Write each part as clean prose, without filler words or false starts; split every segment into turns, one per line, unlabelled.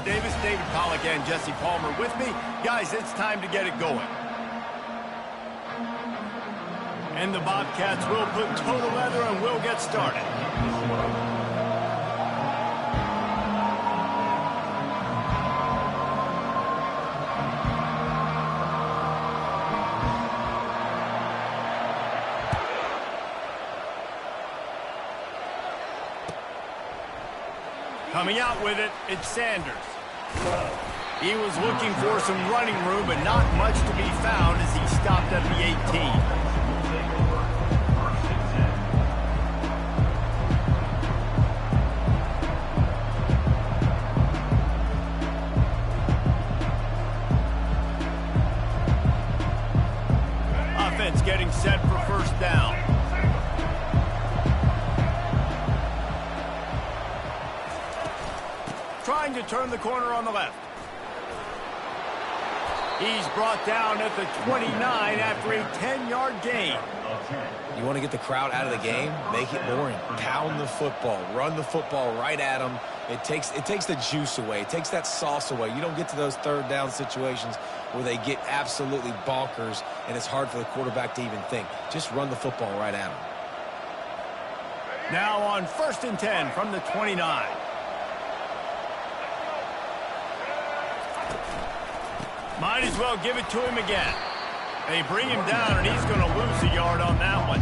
Davis, David Pollack, and Jesse Palmer with me. Guys, it's time to get it going. And the Bobcats will put total leather and we'll get started. Coming out with it, it's Sanders. He was looking for some running room, but not much to be found as he stopped at the 18. Offense getting set for first down. Trying to turn the corner on the left. He's brought down at the 29 after a 10-yard gain.
You want to get the crowd out of the game? Make it boring. Pound the football. Run the football right at them. It takes the juice away. It takes that sauce away. You don't get to those third down situations where they get absolutely bonkers and it's hard for the quarterback to even think. Just run the football right at them.
Now on 1st and 10 from the 29. Might as well give it to him again. They bring him down, and he's going to lose a yard on that one.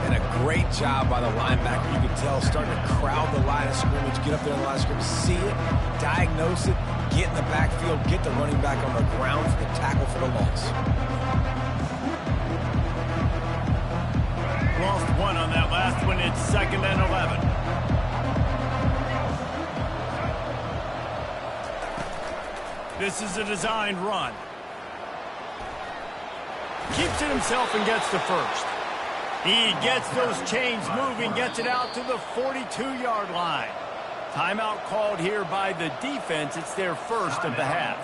And a great job by the linebacker. You can tell starting to crowd the line of scrimmage, get up there on the line of scrimmage, see it, diagnose it, get in the backfield, get the running back on the ground for the tackle for the loss.
Lost one on that last one. It's 2nd and 11. This is a designed run. Keeps it himself and gets the first. He gets those chains moving, gets it out to the 42-yard line. Timeout called here by the defense. It's their first of the half.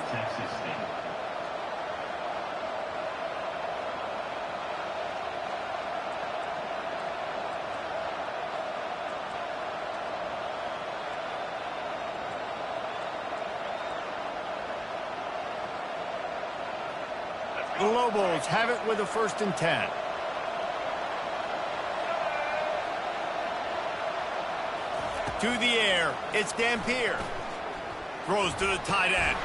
The Lobos have it with a 1st and 10. To the air, it's Dampier. Throws to the tight end.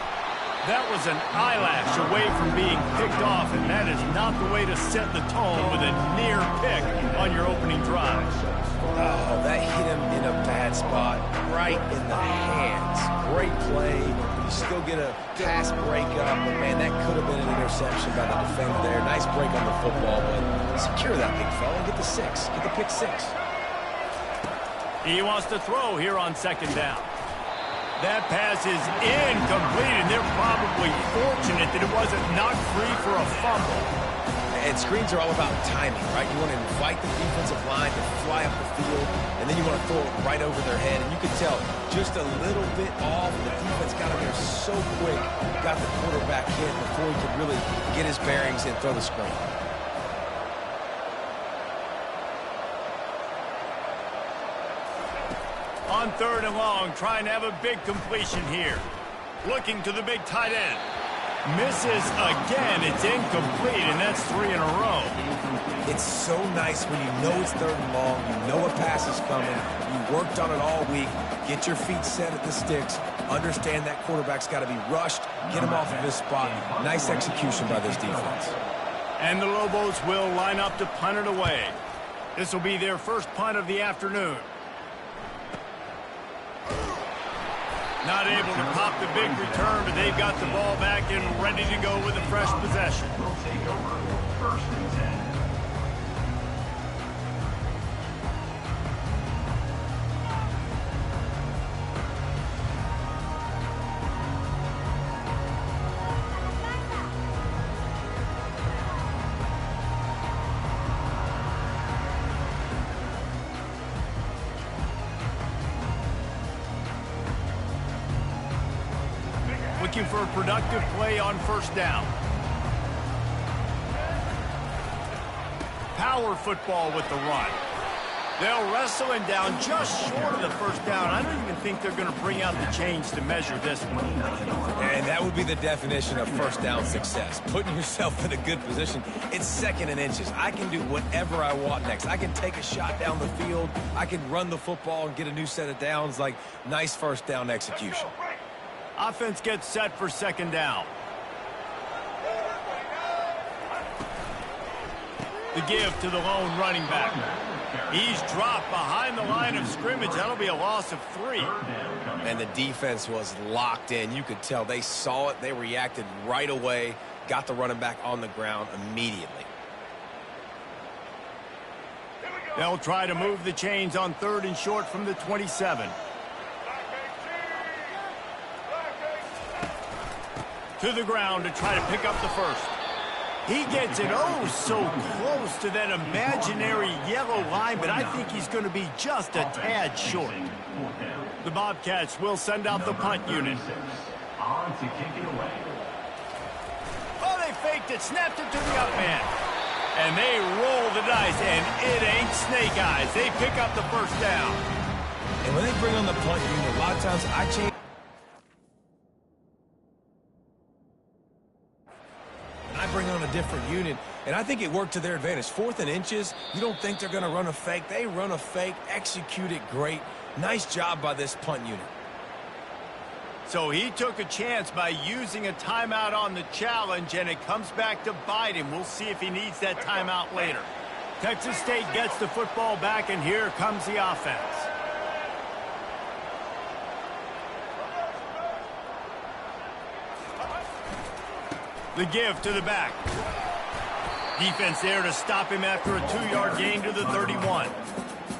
That was an eyelash away from being picked off, and that is not the way to set the tone with a near pick on your opening drive.
Oh, that hit him in a bad spot, right in the hands. Great play. You still get a pass breakup, but man, that could have been an interception by the defender there. Nice break on the football, but secure that big fella and get the 6. Get the pick 6.
He wants to throw here on 2nd down. That pass is incomplete, and they're probably fortunate that it wasn't knocked free for a fumble.
And screens are all about timing, right? You want to invite the defensive line to fly up the field, and then you want to throw it right over their head. And you can tell just a little bit off. The defense got him there so quick, got the quarterback hit before he could really get his bearings and throw the screen.
On 3rd and long, trying to have a big completion here. Looking to the big tight end. Misses again. It's incomplete, and that's 3 in a row.
It's so nice when you know it's 3rd and long, you know a pass is coming, you worked on it all week, get your feet set at the sticks, understand that quarterback's got to be rushed, get him off of his spot. Nice execution by this defense.
And the Lobos will line up to punt it away. This will be their first punt of the afternoon. Not able to pop the big return, but they've got the ball back and ready to go with a fresh possession.
We'll take over 1st and 10.
Looking for a productive play on 1st down. Power football with the run. They'll wrestle him down just short of the first down. I don't even think they're going to bring out the chains to measure this one.
And that would be the definition of first down success. Putting yourself in a good position. It's 2nd and inches. I can do whatever I want next. I can take a shot down the field. I can run the football and get a new set of downs. Like, nice first down execution.
Offense gets set for 2nd down. The give to the lone running back. He's dropped behind the line of scrimmage. That'll be a loss of 3.
And the defense was locked in. You could tell they saw it. They reacted right away. Got the running back on the ground immediately.
They'll try to move the chains on 3rd and short from the 27. To the ground to try to pick up the first. He gets it so close to that imaginary yellow line, but I think he's going to be just a tad short. The Bobcats will send out the punt unit.
On to kick it away.
Oh, they faked it, snapped it to the up man. And they roll the dice, and it ain't snake eyes. They pick up the first down.
And when they bring on the punt unit, a lot of times I change. I bring on a different unit, and I think it worked to their advantage. 4th and inches, you don't think they're going to run a fake. They run a fake, execute it great. Nice job by this punt unit.
So he took a chance by using a timeout on the challenge, and it comes back to bite him. We'll see if he needs that timeout later. Texas State gets the football back, and here comes the offense. The give to the back. Defense there to stop him after a 2-yard gain to the 31.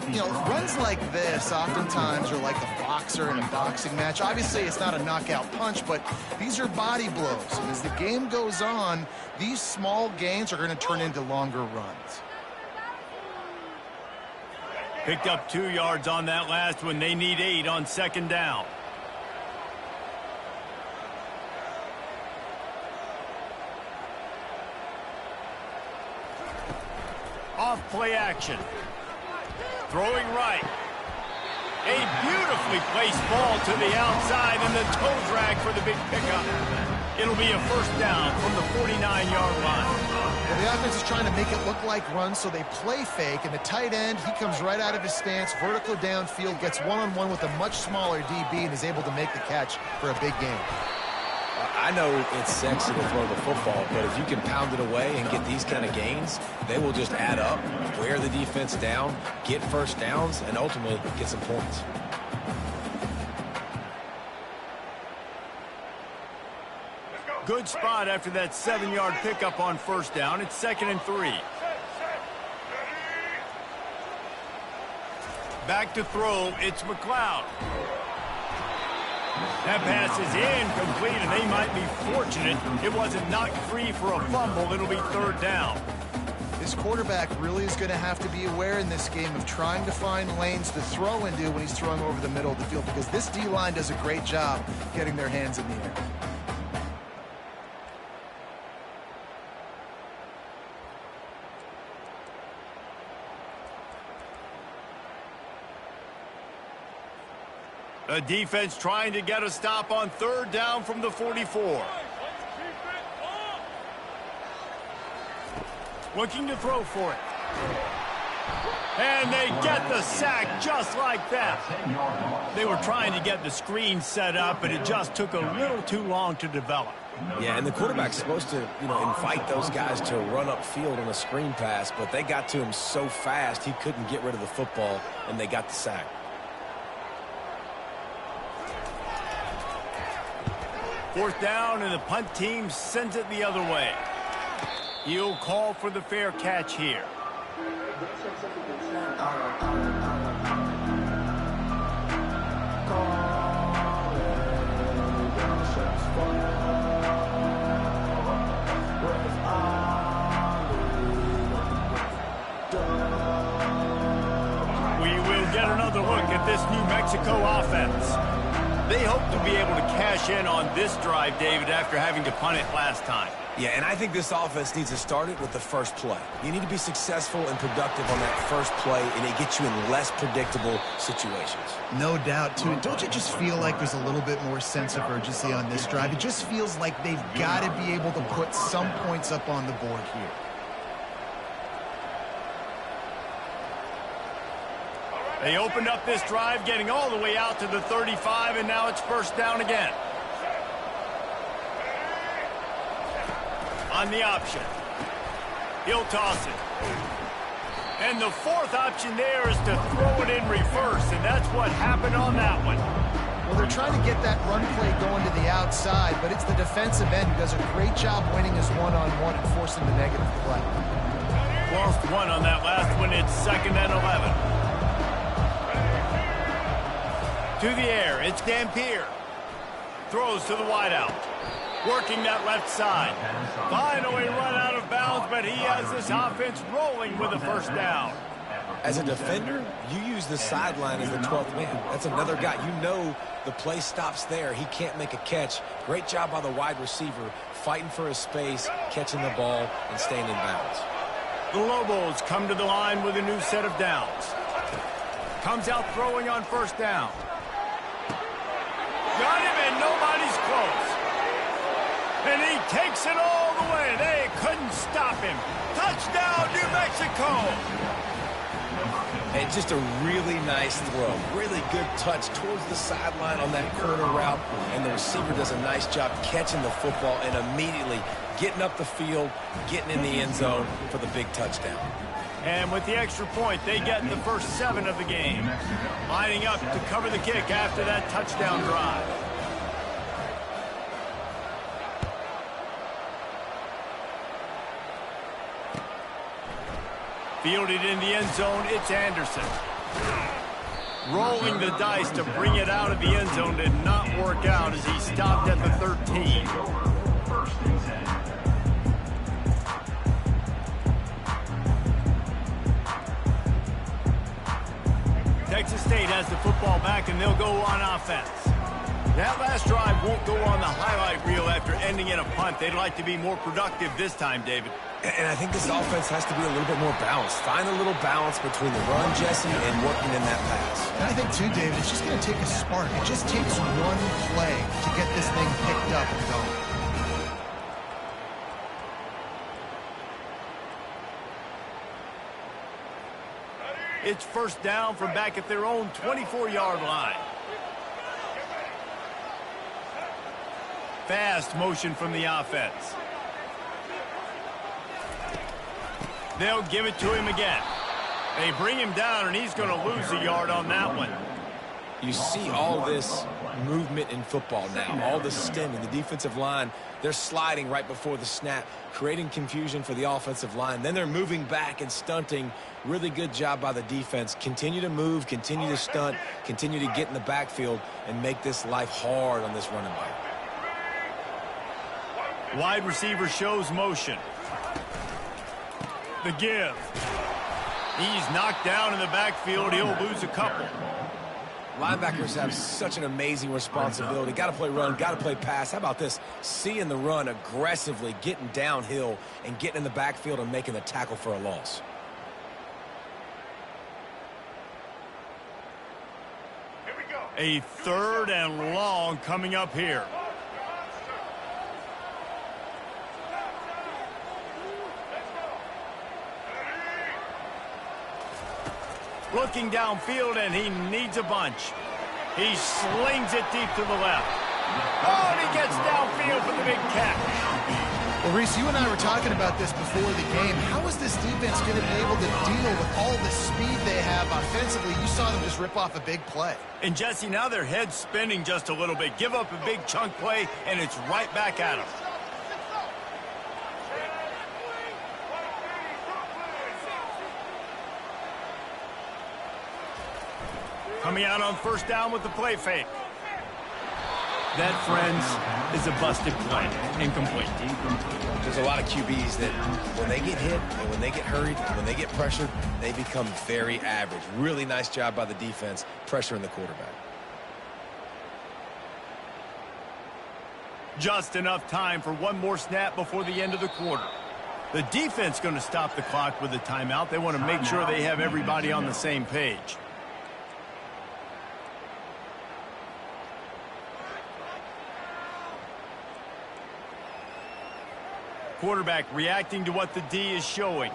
You know, runs like this oftentimes are like a boxer in a boxing match. Obviously, it's not a knockout punch, but these are body blows. And as the game goes on, these small gains are going to turn into longer runs.
Picked up 2 yards on that last one. They need 8 on 2nd down. Off play action. Throwing right. A beautifully placed ball to the outside and the toe drag for the big pickup. It'll be a first down from the 49-yard line.
Well, the offense is trying to make it look like runs, so they play fake, and the tight end, he comes right out of his stance, vertical downfield, gets one-on-one with a much smaller DB, and is able to make the catch for a big gain.
I know it's sexy to throw the football, but if you can pound it away and get these kind of gains, they will just add up, wear the defense down, get first downs, and ultimately get some points.
Good spot after that 7-yard pickup on first down. It's 2nd and 3. Back to throw. It's McLeod. That pass is incomplete, and they might be fortunate it wasn't knocked free for a fumble. It'll be 3rd down.
This quarterback really is going to have to be aware in this game of trying to find lanes to throw into when he's throwing over the middle of the field, because this D-line does a great job getting their hands in the air.
A defense trying to get a stop on 3rd down from the 44. Looking to throw for it. And they get the sack just like that. They were trying to get the screen set up, but it just took a little too long to develop.
Yeah, and the quarterback's supposed to, invite those guys to run upfield on a screen pass, but they got to him so fast he couldn't get rid of the football, and they got the sack.
Fourth down, and the punt team sends it the other way. He'll call for the fair catch here. We will get another look at this New Mexico offense. They hope to be able to cash in on this drive, David, after having to punt it last time.
Yeah, and I think this offense needs to start it with the first play. You need to be successful and productive on that first play, and it gets you in less predictable situations.
No doubt, too. And don't you just feel like there's a little bit more sense of urgency on this drive? It just feels like they've got to be able to put some points up on the board here.
They opened up this drive, getting all the way out to the 35, and now it's first down again. On the option. He'll toss it. And the fourth option there is to throw it in reverse, and that's what happened on that one.
Well, they're trying to get that run play going to the outside, but it's the defensive end who does a great job winning his one-on-one and forcing the negative play.
Lost one on that last one. It's 2nd and 11. To the air, it's Dampier. Throws to the wideout. Working that left side. Finally run out of bounds, but he has this offense rolling with a first down.
As a defender, you use the sideline as the 12th man. That's another guy. You know the play stops there. He can't make a catch. Great job by the wide receiver, fighting for his space, catching the ball, and staying in bounds.
The Lobos come to the line with a new set of downs. Comes out throwing on first down. Got him, and nobody's close. And he takes it all the way. They couldn't stop him. Touchdown, New Mexico.
And just a really nice throw. Really good touch towards the sideline on that corner route. And the receiver does a nice job catching the football and immediately getting up the field, getting in the end zone for the big touchdown.
And with the extra point, they get the first 7 of the game. Lining up to cover the kick after that touchdown drive. Fielded in the end zone, it's Anderson. Rolling the dice to bring it out of the end zone did not work out as he stopped at the 13. Texas State has the football back, and they'll go on offense. That last drive won't go on the highlight reel after ending in a punt. They'd like to be more productive this time, David.
And I think this offense has to be a little bit more balanced. Find a little balance between the run, Jesse, and working in that pass.
And I think, too, David, it's just going to take a spark. It just takes one play to get this thing picked up and going.
It's first down from back at their own 24-yard line. Fast motion from the offense. They'll give it to him again. They bring him down, and he's going to lose a yard on that one.
You see all this movement in football now, all the stemming, the defensive line, they're sliding right before the snap, creating confusion for the offensive line. Then they're moving back and stunting. Really good job by the defense. Continue to move, continue to stunt, continue to get in the backfield and make this life hard on this running back.
Wide receiver shows motion. The give. He's knocked down in the backfield. He'll lose a couple.
Linebackers have such an amazing responsibility. Got to play run, got to play pass. How about this? Seeing the run aggressively, getting downhill, and getting in the backfield and making the tackle for a loss.
Here we go. A 3rd and long coming up here. Looking downfield, and he needs a bunch. He slings it deep to the left. Oh, and he gets downfield for the big catch.
Well, Reese, you and I were talking about this before the game. How is this defense going to be able to deal with all the speed they have offensively? You saw them just rip off a big play.
And, Jesse, now their head's spinning just a little bit. Give up a big chunk play, and it's right back at them. Coming out on first down with the play fake. That, friends, is a busted play. Incomplete.
There's a lot of QBs that when they get hit and when they get hurried and when they get pressured, they become very average. Really nice job by the defense, pressuring the quarterback.
Just enough time for one more snap before the end of the quarter. The defense going to stop the clock with a timeout. They want to make sure they have everybody on the same page. Quarterback reacting to what the D is showing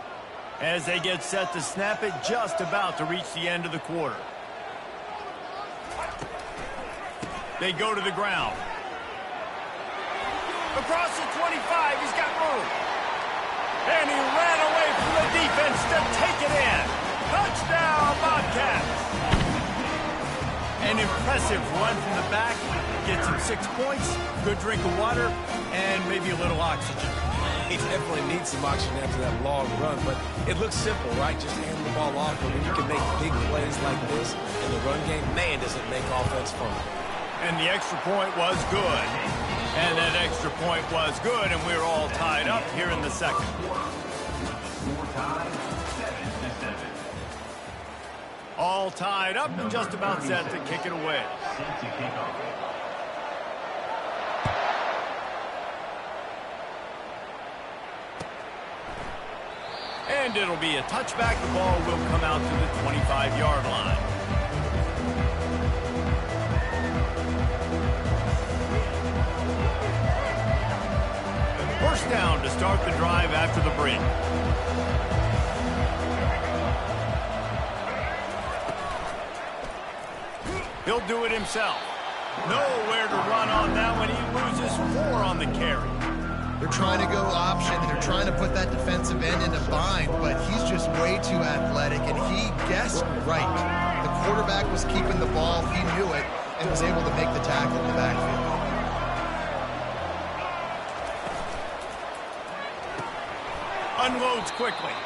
as they get set to snap it, just about to reach the end of the quarter. They go to the ground. Across the 25, he's got room. And he ran away from the defense to take it in. Touchdown, Bobcats. An impressive run from the back. Gets him 6 points, good drink of water, and maybe a little oxygen.
He definitely needs some oxygen after that long run, but it looks simple, right? Just hand the ball off, but when you can make big plays like this in the run game, man, does it make offense fun.
And the extra point was good. And that extra point was good, and we're all tied up here in the second. All tied up and just about set to kick it away. And it'll be a touchback. The ball will come out to the 25-yard line. First down to start the drive after the break. He'll do it himself. Nowhere to run on that one. He loses 4 on the carry.
They're trying to go option, and they're trying to put that defensive end in a bind, but he's just way too athletic, and he guessed right. The quarterback was keeping the ball. He knew it and was able to make the tackle in the backfield.
Unloads quickly,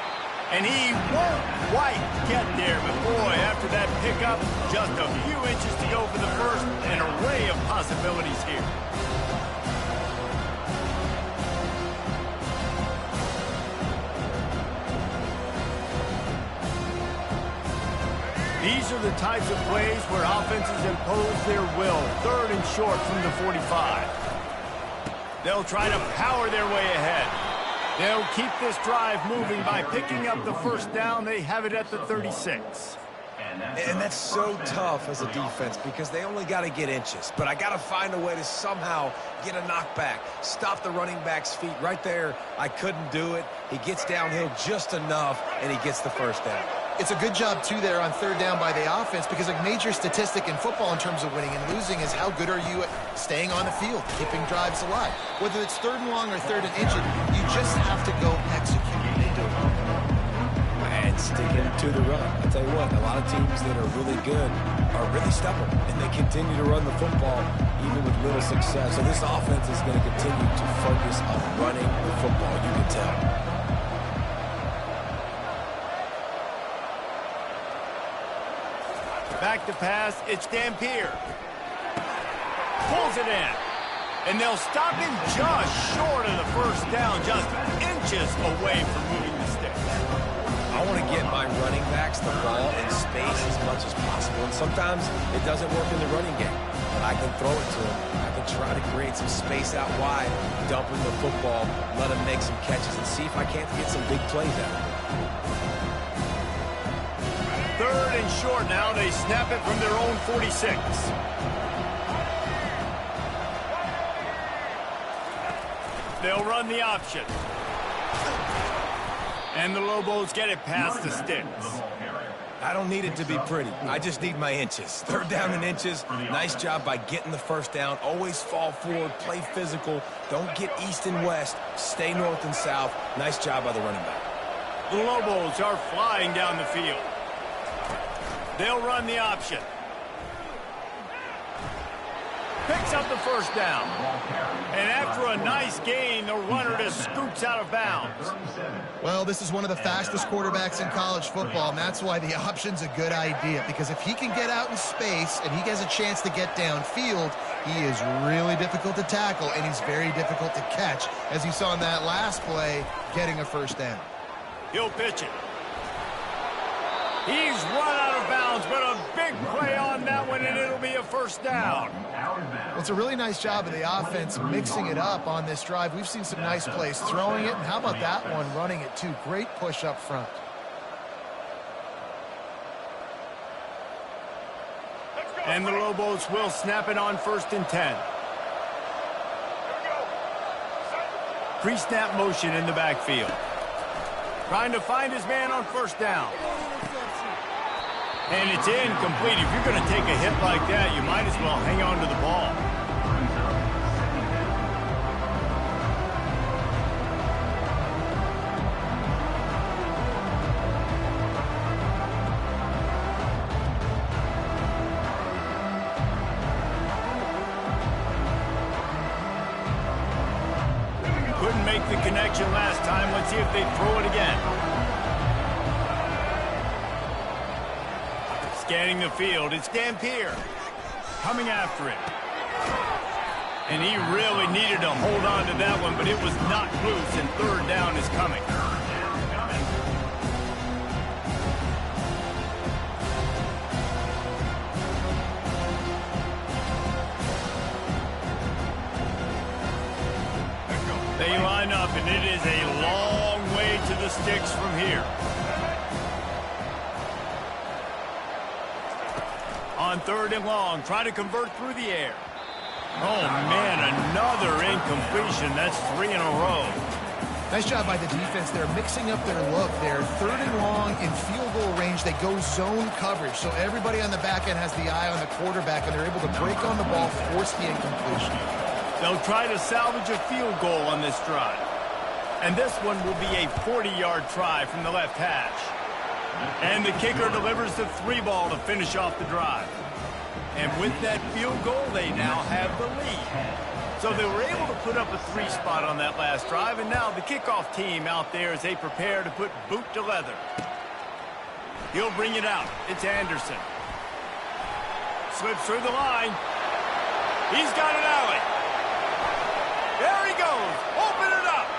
and he won't quite get there, but boy, after that pickup, just a few inches to go for the first. An array of possibilities here. These are the types of plays where offenses impose their will. 3rd and short from the 45. They'll try to power their way ahead. They'll keep this drive moving by picking up the first down. They have it at the 36.
And that's so tough as a defense because they only got to get inches. But I got to find a way to somehow get a knockback, stop the running back's feet right there. I couldn't do it. He gets downhill just enough, and he gets the first down.
It's a good job, too, there on 3rd down by the offense because a major statistic in football in terms of winning and losing is how good are you at staying on the field, keeping drives alive. Whether it's 3rd and long or 3rd and inches, you just have to go execute. They do it.
And sticking to the run. I'll tell you what, a lot of teams that are really good are really stubborn, and they continue to run the football even with little success. So this offense is going to continue to focus on running the football, you can tell.
Back to pass, it's Dampier. Pulls it in. And they'll stop him just short of the first down, just inches away from moving the sticks.
I want to get my running backs the ball in space as much as possible. And sometimes it doesn't work in the running game. But I can throw it to them. I can try to create some space out wide, dump him the football, let him make some catches, and see if I can't get some big plays out of it.
3rd and short now. They snap it from their own 46. They'll run the option. And the Lobos get it past the sticks.
I don't need it to be pretty. I just need my inches. 3rd down and inches. Nice job by getting the first down. Always fall forward, play physical. Don't get east and west. Stay north and south. Nice job by the running back.
The Lobos are flying down the field. They'll run the option. Picks up the first down. And after a nice gain, the runner just scoots out of bounds.
Well, this is one of the fastest quarterbacks in college football, and that's why the option's a good idea. Because if he can get out in space and he has a chance to get downfield, he is really difficult to tackle, and he's very difficult to catch. As you saw in that last play, getting a first down.
He'll pitch it. He's run out of bounds, but a big play on that one, and it'll be a first down.
Well, it's a really nice job of the offense mixing it up on this drive. We've seen some nice plays throwing it, and how about that one running it too? Great push up front.
And the Lobos will snap it on 1st and 10. Pre-snap motion in the backfield. Trying to find his man on 1st down. And it's incomplete. If you're going to take a hit like that, you might as well hang on to the ball. Couldn't make the connection last time. Let's see if they throw it again. Scanning the field, it's Dampier coming after it. And he really needed to hold on to that one, but it was knocked loose, and 3rd down is coming. They line up, and it is a long way to the sticks from here. On 3rd and long, try to convert through the air. Oh, man, another incompletion. That's 3 in a row.
Nice job by the defense. They're mixing up their look. They're 3rd and long in field goal range. They go zone coverage, so everybody on the back end has the eye on the quarterback, and they're able to break on the ball, force the incompletion.
They'll try to salvage a field goal on this drive. And this one will be a 40-yard try from the left hash. And the kicker delivers the 3-ball to finish off the drive. And with that field goal, they now have the lead. So they were able to put up a 3 spot on that last drive, and now the kickoff team out there as they prepare to put boot to leather. He'll bring it out. It's Anderson. Slips through the line. He's got an alley. There he goes. Open it up.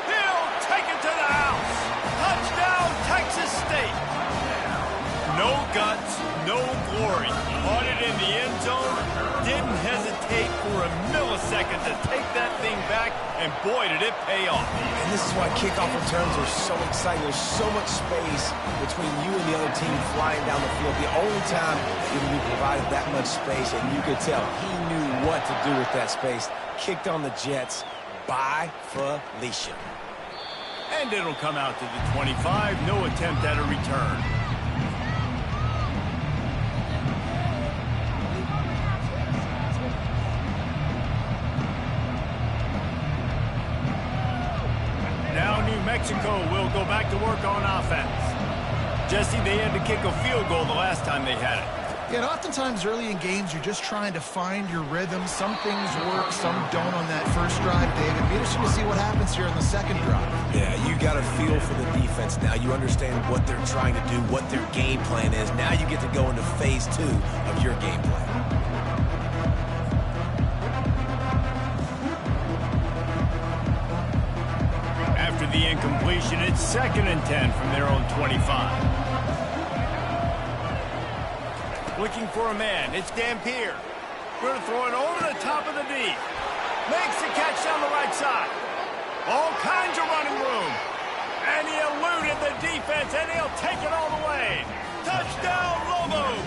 He'll take it to the house. Touchdown, Texas State. No guts, no glory. On it in the end zone. Didn't hesitate for a millisecond to take that thing back, and boy, did it pay off.
And this is why kickoff returns are so exciting. There's so much space between you and the other team flying down the field. The only time when we provided that much space, and you could tell he knew what to do with that space. Kicked on the Jets by Felicia.
And it'll come out to the 25. No attempt at a return. Now New Mexico will go back to work on offense. Jesse, they had to kick a field goal the last time they had it.
Yeah, and oftentimes early in games, you're just trying to find your rhythm. Some things work, some don't on that first drive, David. Be interesting to see what happens here in the second drive.
Yeah, you got a feel for the defense now. You understand what they're trying to do, what their game plan is. Now you get to go into phase 2 of your game plan.
After the incompletion, it's 2nd and 10 from their own 25. Looking for a man. It's Dampier. Going to throw it over the top of the D. Makes the catch down the right side. All kinds of running room. And he eluded the defense, and he'll take it all the way. Touchdown, Lobos.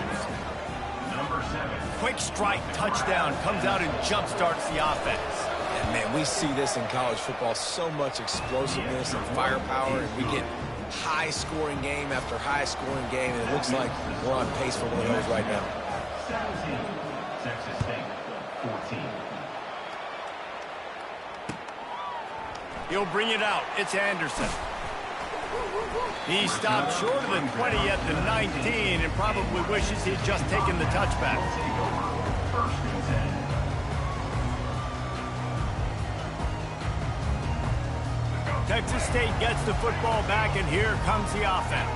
Number 7.
Quick strike touchdown comes out and jump-starts the offense.
And man, we see this in college football, so much explosiveness and firepower, and we get high-scoring game after high-scoring game, and it looks like we're on pace for one of those right now.
17. Texas State 14.
He'll bring it out. It's Anderson. He stopped short of the 20 at the 19 and probably wishes he'd just taken the touchback.
First and 10.
Texas State gets the football back, and here comes the offense.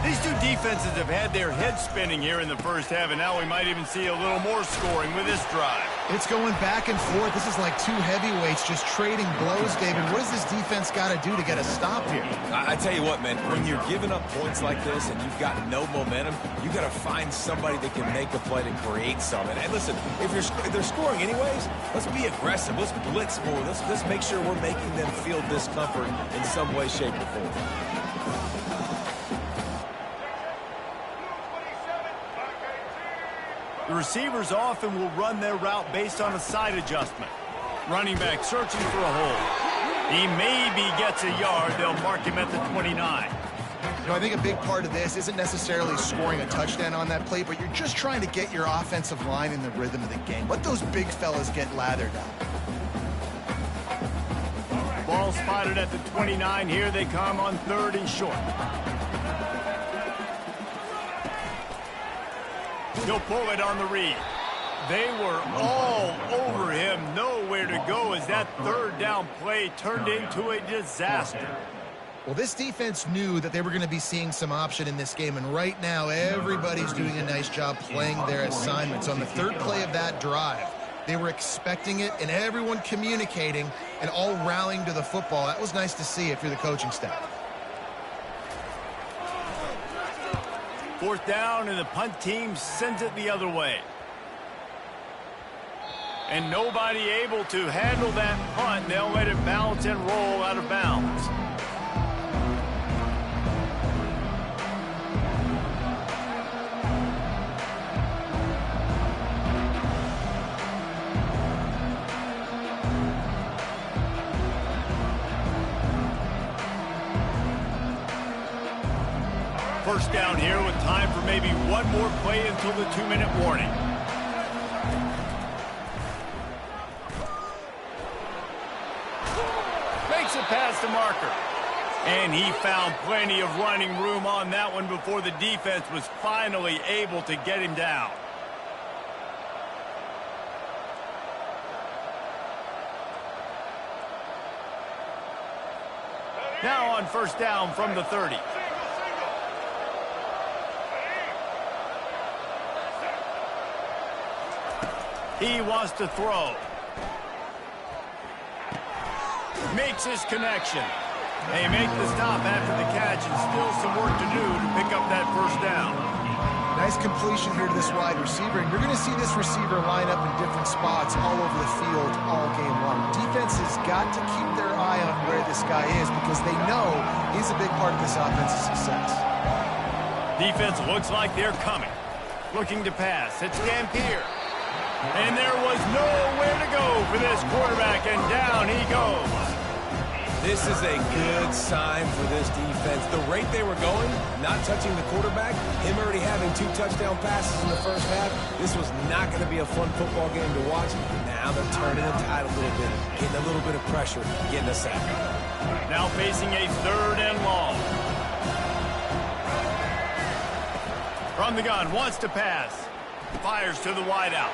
These two defenses have had their heads spinning here in the first half, and now we might even see a little more scoring with this drive.
It's going back and forth. This is like two heavyweights just trading blows, David. What does this defense got to do to get a stop here?
I tell you what, man, when you're giving up points like this and you've got no momentum, you got to find somebody that can make a play to create something. And listen, if they're scoring anyways, let's be aggressive. Let's blitz more. Let's make sure we're making them feel discomfort in some way, shape, or form.
The receivers often will run their route based on a side adjustment. Running back searching for a hole. He maybe gets a yard. They'll mark him at the 29.
You know, I think a big part of this isn't necessarily scoring a touchdown on that play, but you're just trying to get your offensive line in the rhythm of the game. Let those big fellas get lathered up.
Ball spotted at the 29. Here they come on 3rd and short. He'll pull it on the read. They were all over him. Nowhere to go as that 3rd down play turned into a disaster.
Well, this defense knew that they were going to be seeing some option in this game, and right now everybody's doing a nice job playing their assignments. On the 3rd play of that drive, they were expecting it, and everyone communicating and all rallying to the football. That was nice to see if you're the coaching staff.
4th down, and the punt team sends it the other way. And nobody able to handle that punt. They'll let it bounce and roll out of bounds. First down here with time for maybe one more play until the 2-minute warning. Makes it past the marker. And he found plenty of running room on that one before the defense was finally able to get him down. Now on first down from the 30. He wants to throw. Makes his connection. They make the stop after the catch, and still some work to do to pick up that first down.
Nice completion here to this wide receiver, and you're going to see this receiver line up in different spots all over the field all game long. Defense has got to keep their eye on where this guy is because they know he's a big part of this offense's success.
Defense looks like they're coming. Looking to pass. It's Dampier. And there was nowhere to go for this quarterback, and down he goes.
This is a good sign for this defense. The rate they were going, not touching the quarterback, him already having 2 touchdown passes in the first half, this was not going to be a fun football game to watch. Now they're turning the tide a little bit, getting a little bit of pressure, getting a sack.
Now facing a 3rd and long. From the gun, wants to pass. Fires to the wideout.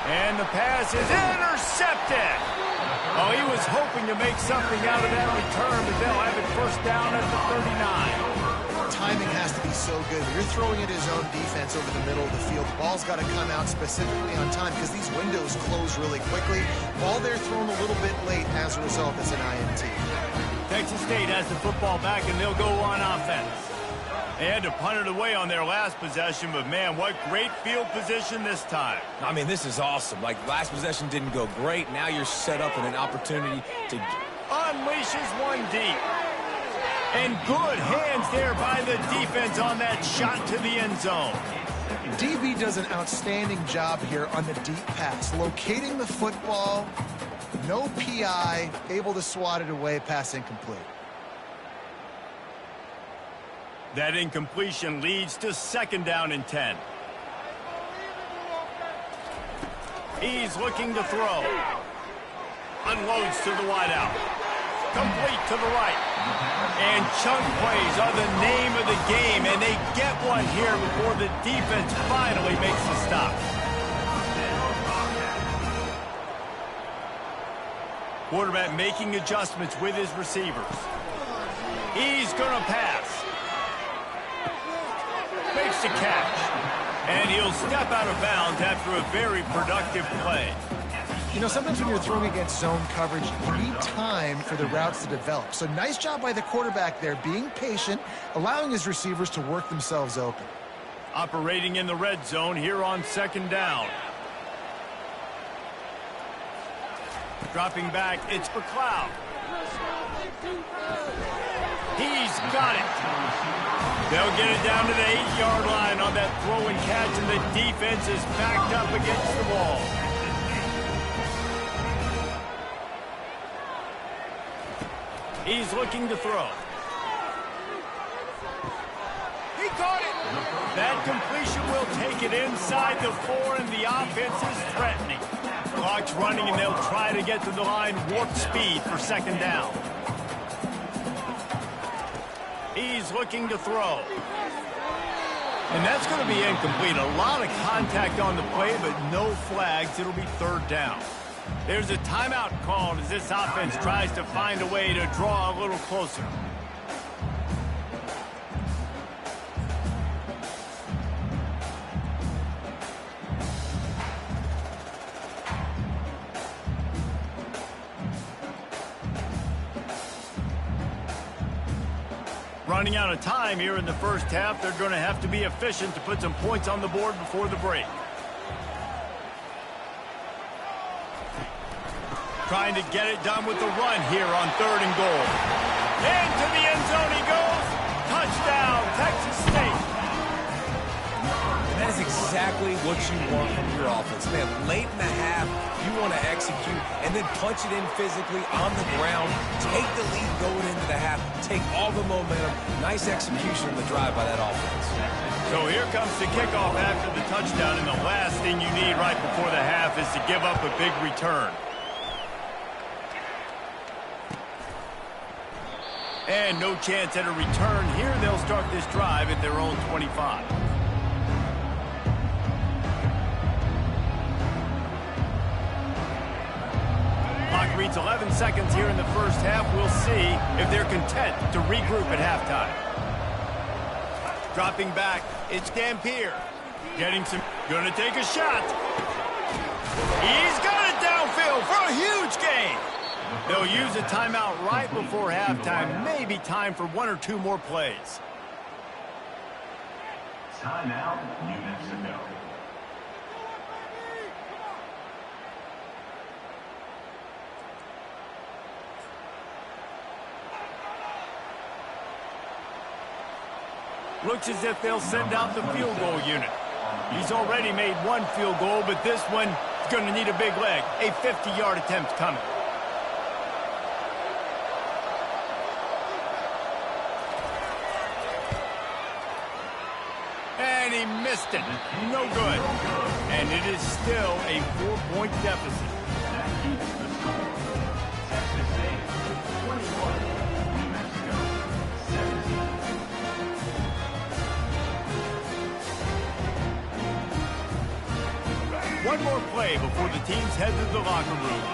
And the pass is intercepted. Oh, he was hoping to make something out of that return, but they'll have it first down at the 39.
Timing has to be so good. You're throwing at his own defense over the middle of the field. The ball's got to come out specifically on time because these windows close really quickly. Ball there thrown a little bit late. As a result, it's an INT.
Texas State has the football back, and they'll go on offense. They had to punt it away on their last possession, but, man, what great field position this time.
I mean, this is awesome. Like, last possession didn't go great. Now you're set up in an opportunity to...
Unleashes one deep. And good hands there by the defense on that shot to the end zone.
DB does an outstanding job here on the deep pass. Locating the football, no PI, able to swat it away, pass incomplete.
That incompletion leads to 2nd down and 10. He's looking to throw. Unloads to the wideout. Complete to the right. And chunk plays are the name of the game, and they get one here before the defense finally makes the stop. Quarterback making adjustments with his receivers. He's going to pass. makes the catch. And he'll step out of bounds after a very productive play.
You know, sometimes when you're throwing against zone coverage, you need time for the routes to develop. So nice job by the quarterback there, being patient, allowing his receivers to work themselves open.
Operating in the red zone here on second down. Dropping back, it's McLeod. He's got it. They'll get it down to the 8-yard line on that throw and catch, and the defense is backed up against the wall. He's looking to throw. He caught it. That completion will take it inside the 4, and the offense is threatening. Clock's running, and they'll try to get to the line warp speed for second down. He's looking to throw. And that's going to be incomplete. A lot of contact on the play, but no flags. It'll be third down. There's a timeout called as this offense tries to find a way to draw a little closer. Running out of time here in the first half, they're going to have to be efficient to put some points on the board before the break. Trying to get it done with the run here on 3rd and goal. Into the end zone he goes. Touchdown, Texas State.
And that is exactly what you want from your offense. Man, late in the half, you want to execute and then punch it in physically on the ground. Take the lead going into the half. Take all the momentum. Nice execution on the drive by that offense.
So here comes the kickoff after the touchdown, and the last thing you need right before the half is to give up a big return. And no chance at a return here. They'll start this drive at their own 25. Clock reads 11 seconds here in the first half. We'll see if they're content to regroup at halftime. Dropping back, it's Dampier. Gonna take a shot. He's got it downfield for a huge gain. They'll use a timeout right before halftime. Maybe time for 1 or 2 more plays.
Timeout, New Mexico.
Looks as if they'll send out the field goal unit. He's already made 1 field goal, but this one is going to need a big leg. A 50-yard attempt coming. And he missed it. No good. And it is still a 4-point deficit.
That keeps the score. Texas State 21, New Mexico 17.
One more play before the teams head to the locker room.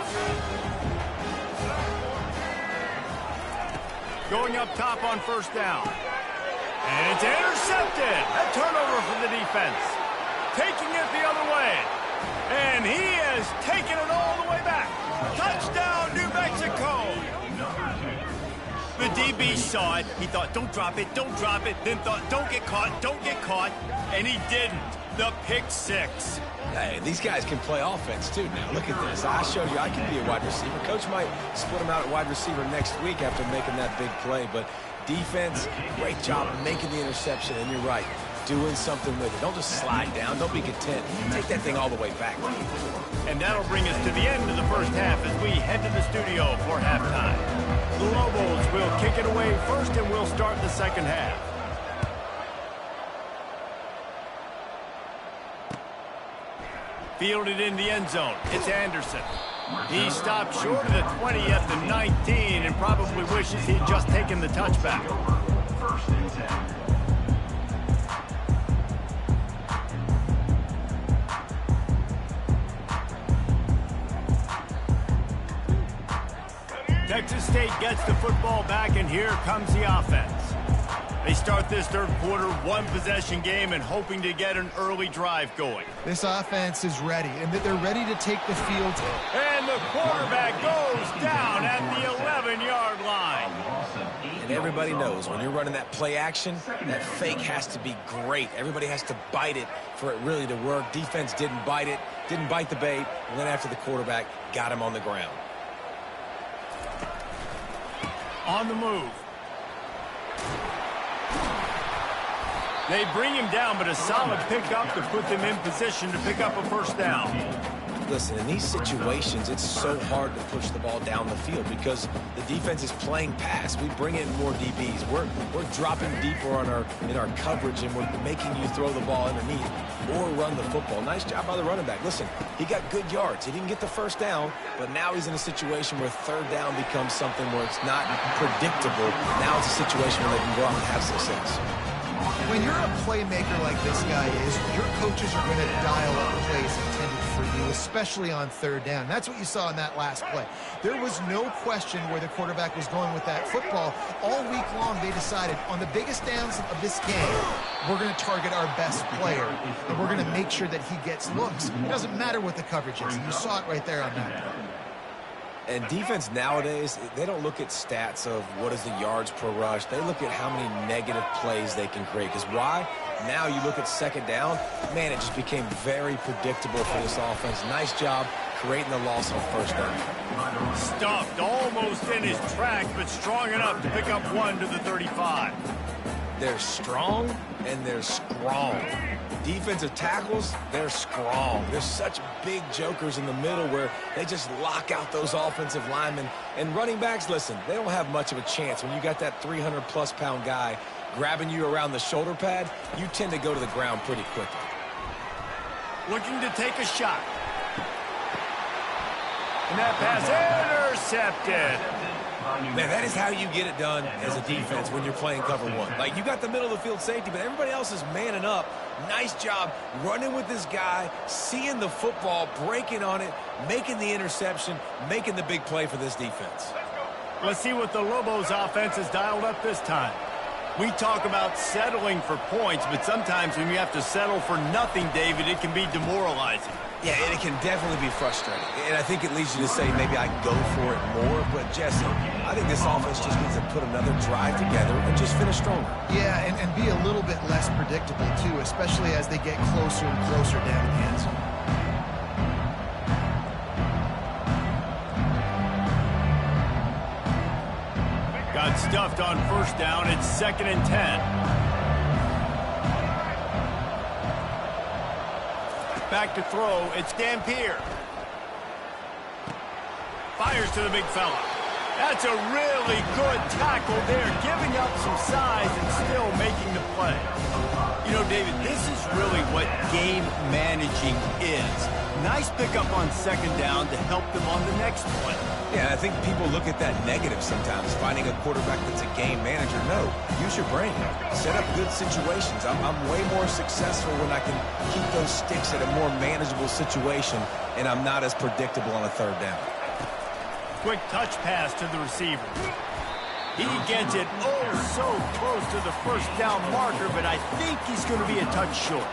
Going up top on first down. And it's intercepted. A turnover for the defense. Taking it the other way. And he has taken it all the way back. Touchdown, New Mexico. The DB saw it. He thought, don't drop it, don't drop it. Then thought, don't get caught, don't get caught. And he didn't. The pick 6.
Hey, these guys can play offense, too, now. Look at this. I showed you I can be a wide receiver. Coach might split him out at wide receiver next week after making that big play. But defense, great job making the interception. And you're right, doing something with it. Don't just slide down. Don't be content. Take that thing all the way back.
And that'll bring us to the end of the first half as we head to the studio for halftime. The Lobos will kick it away first, and we'll start the second half. Fielded in the end zone. It's Anderson. He stopped short of the 20 at the 19 and probably wishes he'd just taken the touchback.
First and 10.
Texas State gets the football back, and here comes the offense. They start this third quarter, one-possession game, and hoping to get an early drive going.
This offense is ready, and they're ready to take the field.
And the quarterback goes down at the 11-yard line.
And everybody knows when you're running that play action, that fake has to be great. Everybody has to bite it for it really to work. Defense didn't bite it, didn't bite the bait, and then after the quarterback got him on the ground.
On the move. They bring him down, but a solid pickup to put them in position to pick up a first down.
Listen, in these situations, it's so hard to push the ball down the field because the defense is playing pass. We bring in more DBs. We're dropping deeper in our coverage, and we're making you throw the ball underneath or run the football. Nice job by the running back. Listen, he got good yards. He didn't get the first down, but now he's in a situation where third down becomes something where it's not predictable. Now it's a situation where they can go out and have success.
When you're a playmaker like this guy is, your coaches are going to dial up plays intended for you, especially on third down. That's what you saw in that last play. There was no question where the quarterback was going with that football. All week long, they decided on the biggest downs of this game, we're going to target our best player, and we're going to make sure that he gets looks. It doesn't matter what the coverage is. You saw it right there on that play.
And defense nowadays, they don't look at stats of what is the yards per rush. They look at how many negative plays they can create. Because why? Now you look at second down, man, it just became very predictable for this offense. Nice job creating the loss on first down.
Stuffed almost in his track, but strong enough to pick up one to the 35.
They're strong and they're strong. Defensive tackles, they're strong. There's such big jokers in the middle where they just lock out those offensive linemen. And running backs, listen, they don't have much of a chance. When you got that 300-plus pound guy grabbing you around the shoulder pad, you tend to go to the ground pretty quickly.
Looking to take a shot. And that pass intercepted.
Man, that is how you get it done as a defense when you're playing cover one. Like, you got the middle of the field safety, but everybody else is manning up. Nice job running with this guy, seeing the football, breaking on it, making the interception, making the big play for this defense.
Let's see what the Lobos offense has dialed up this time. We talk about settling for points, but sometimes when you have to settle for nothing, David, it can be demoralizing.
Yeah, and it can definitely be frustrating. And I think it leads you to say maybe I go for it more. But, Jesse, I think this offense just needs to put another drive together and just finish stronger.
Yeah, and be a little bit less predictable, too, especially as they get closer and closer down the end zone.
Got stuffed on first down. It's 2nd and 10. Back to throw. It's Dampier. Fires to the big fella. That's a really good tackle there, giving up some size and still making the play. You know, David, this is really what game managing is. Nice pickup on second down to help them on the next play.
Yeah, I think people look at that negative sometimes, finding a quarterback that's a game manager. No, use your brain. Set up good situations. I'm way more successful when I can keep those sticks at a more manageable situation, and I'm not as predictable on a third down.
Quick touch pass to the receiver. He gets it so close to the first down marker, but I think he's going to be a touch short.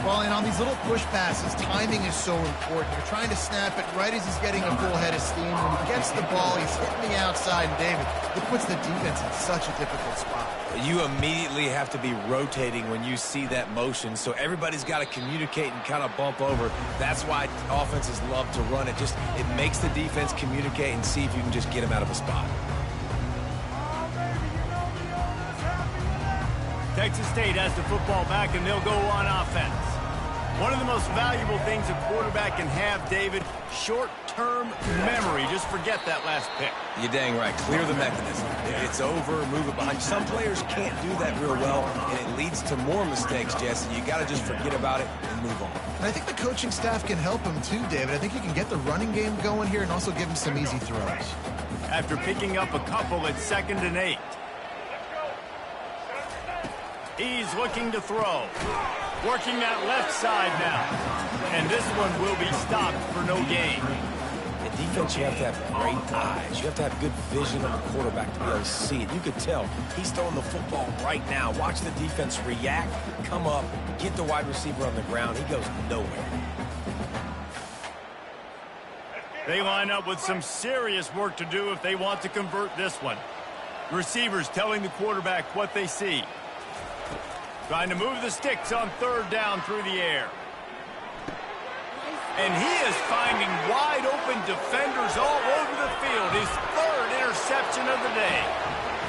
Well, and on these little push passes, timing is so important. You're trying to snap it right as he's getting a full head of steam. When he gets the ball, he's hitting the outside, and David, it puts the defense in such a difficult spot.
You immediately have to be rotating when you see that motion, so everybody's got to communicate and kind of bump over. That's why offenses love to run it. It makes the defense communicate and see if you can just get them out of a spot.
Texas State has the football back, and they'll go on offense. One of the most valuable things a quarterback can have, David, short-term memory. Just forget that last pick.
You're dang right. Clear the mechanism. It's over, move it behind. Some players can't do that real well, and it leads to more mistakes, Jesse. You got to just forget about it and move on.
And I think the coaching staff can help him too, David. I think you can get the running game going here and also give him some easy throws.
After picking up a couple at 2nd and 8. He's looking to throw. Working that left side now. And this one will be stopped for no gain.
The defense, you have to have great eyes. You have to have good vision on the quarterback to be able to see it. You could tell he's throwing the football right now. Watch the defense react, come up, get the wide receiver on the ground. He goes nowhere.
They line up with some serious work to do if they want to convert this one. Receivers telling the quarterback what they see. Trying to move the sticks on third down through the air. And he is finding wide open defenders all over the field. His third interception of the day.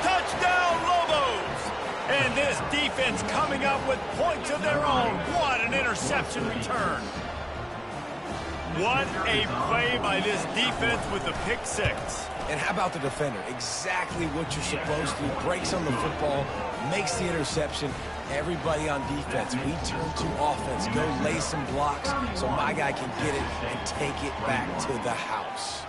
Touchdown, Lobos! And this defense coming up with points of their own. What an interception return. What a play by this defense with the pick six.
And how about the defender? Exactly what you're supposed to. Breaks on the football, makes the interception. Everybody on defense, we turn to offense. Go lay some blocks so my guy can get it and take it back to the house.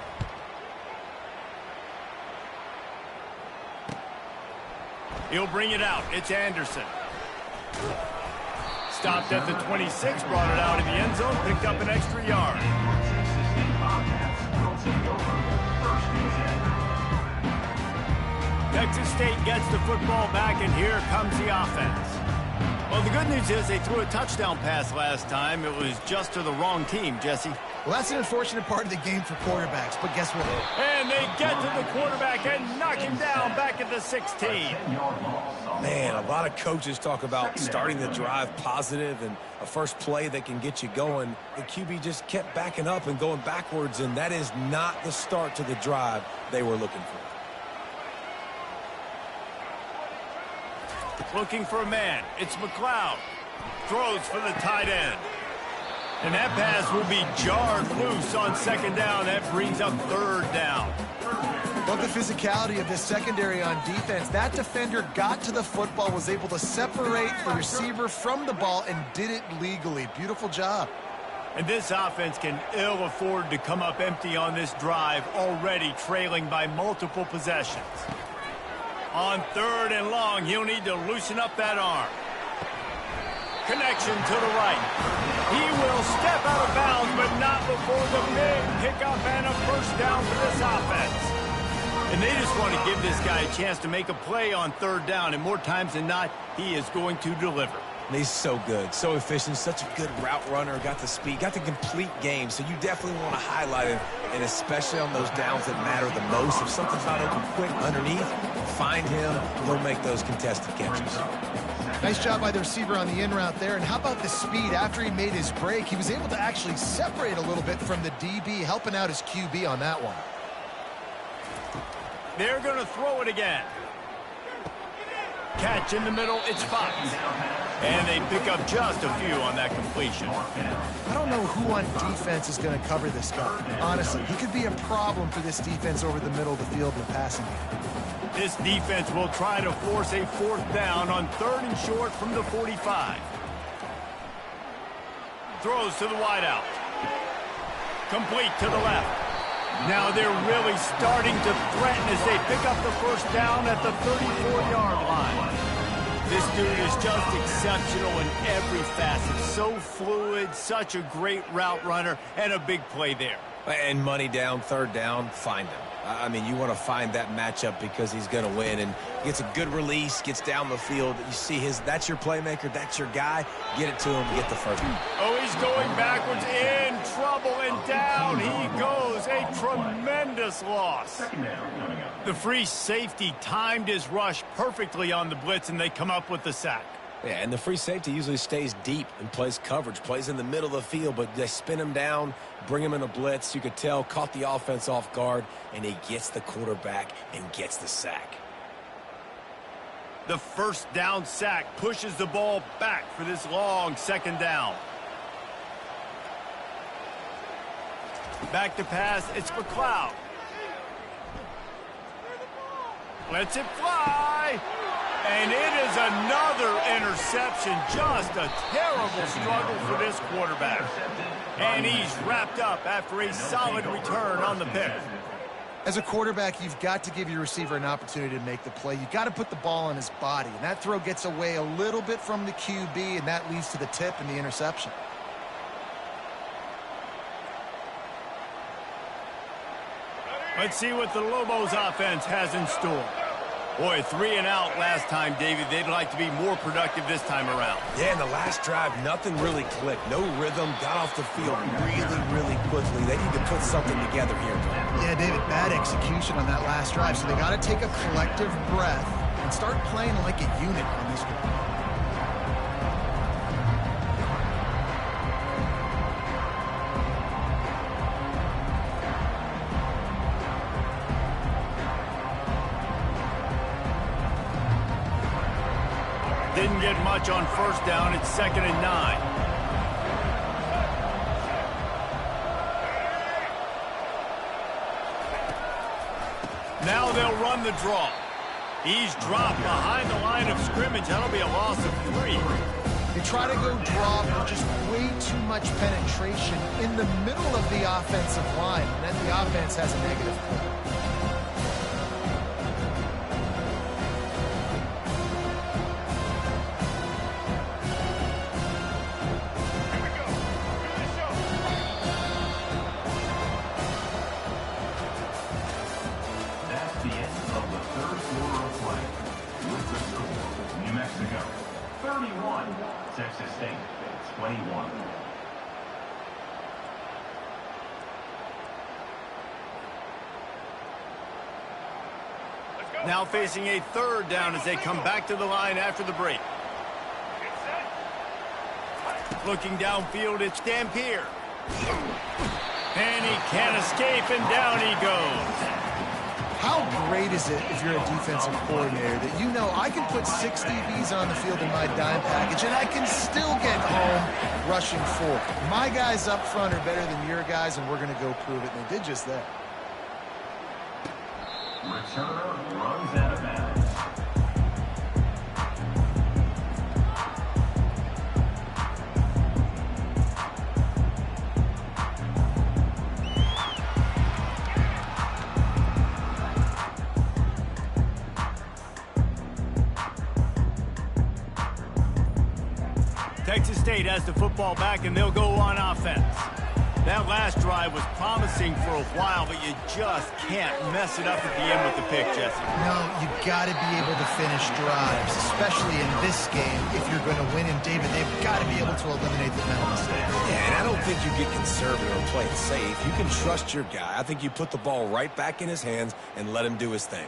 He'll bring it out. It's Anderson. Stopped at the 26, brought it out in the end zone, picked up an extra yard. Texas State gets the football back, and here comes the offense. Well, the good news is they threw a touchdown pass last time. It was just to the wrong team, Jesse.
Well, that's an unfortunate part of the game for quarterbacks, but guess what?
And they get to the quarterback and knock him down back at the 16.
Man, a lot of coaches talk about starting the drive positive and a first play that can get you going. The QB just kept backing up and going backwards, and that is not the start to the drive they were looking for.
Looking for a man. It's McLeod. Throws for the tight end. And that pass will be jarred loose on second down. That brings up third down.
Love the physicality of this secondary on defense. That defender got to the football, was able to separate the receiver from the ball, and did it legally. Beautiful job.
And this offense can ill afford to come up empty on this drive, already trailing by multiple possessions. On third and long, he'll need to loosen up that arm. Connection to the right. He will step out of bounds, but not before the big pickup and a first down for this offense. And they just want to give this guy a chance to make a play on third down, and more times than not, he is going to deliver.
He's so good, so efficient, such a good route runner, got the speed, got the complete game, so you definitely want to highlight him, and especially on those downs that matter the most. If something's not open quick underneath, find him, he'll make those contested catches.
Nice job by the receiver on the in route there. And how about the speed? After he made his break, he was able to actually separate a little bit from the DB, helping out his QB on that one.
They're going to throw it again. Catch in the middle, it's Fox. And they pick up just a few on that completion.
I don't know who on defense is going to cover this guy. Honestly, he could be a problem for this defense over the middle of the field in the passing game.
This defense will try to force a fourth down on third and short from the 45. Throws to the wideout. Complete to the left. Now they're really starting to threaten as they pick up the first down at the 34-yard line. This dude is just exceptional in every facet. So fluid, such a great route runner, and a big play there.
And money down, third down, find him. I mean, you want to find that matchup because he's going to win, and gets a good release, gets down the field. You see that's your playmaker, that's your guy. Get it to him, get the first one.
Oh, he's going backwards, in trouble, and down he goes. A tremendous loss. The free safety timed his rush perfectly on the blitz, and they come up with the sack.
Yeah, and the free safety usually stays deep and plays coverage, plays in the middle of the field, but they spin him down, bring him in a blitz. You could tell, caught the offense off guard, and he gets the quarterback and gets the sack.
The first down sack pushes the ball back for this long second down. Back to pass, it's McLeod. Lets it fly. And it is another interception. Just a terrible struggle for this quarterback. And he's wrapped up after a solid return on the pick.
As a quarterback, you've got to give your receiver an opportunity to make the play. You've got to put the ball on his body. And that throw gets away a little bit from the QB, and that leads to the tip and the interception.
Let's see what the Lobos offense has in store. Boy, 3 and out last time, David. They'd like to be more productive this time around.
Yeah, in the last drive, nothing really clicked. No rhythm, got off the field really quickly. They need to put something together here.
Yeah, David, bad execution on that last drive, so they got to take a collective breath and start playing like a unit on this drive.
Didn't get much on first down. It's 2nd and 9. Now they'll run the draw. He's dropped behind the line of scrimmage. That'll be a loss of 3.
They try to go draw, but just way too much penetration in the middle of the offensive line, and then the offense has a negative play.
That's the end of the third quarter of play. With the score, New Mexico 31, Texas State 21.
Now facing a 3rd down as they come back to the line after the break. Looking downfield, it's Dampier. And he can't escape, and down he goes.
How great is it if you're a defensive coordinator that you know I can put 6 DBs on the field in my dime package and I can still get home rushing 4. My guys up front are better than your guys, and we're going to go prove it, and they did just that.
Returner runs out of bounds.
Texas State has the football back, and they'll go on offense. That last drive was promising for a while, but you just can't mess it up at the end with the pick, Jesse.
No, you got to be able to finish drives, especially in this game. If you're going to win, and David, they've got to be able to eliminate the mental mistakes.
Yeah, and I don't think you get conservative or play it safe. You can trust your guy. I think you put the ball right back in his hands and let him do his thing.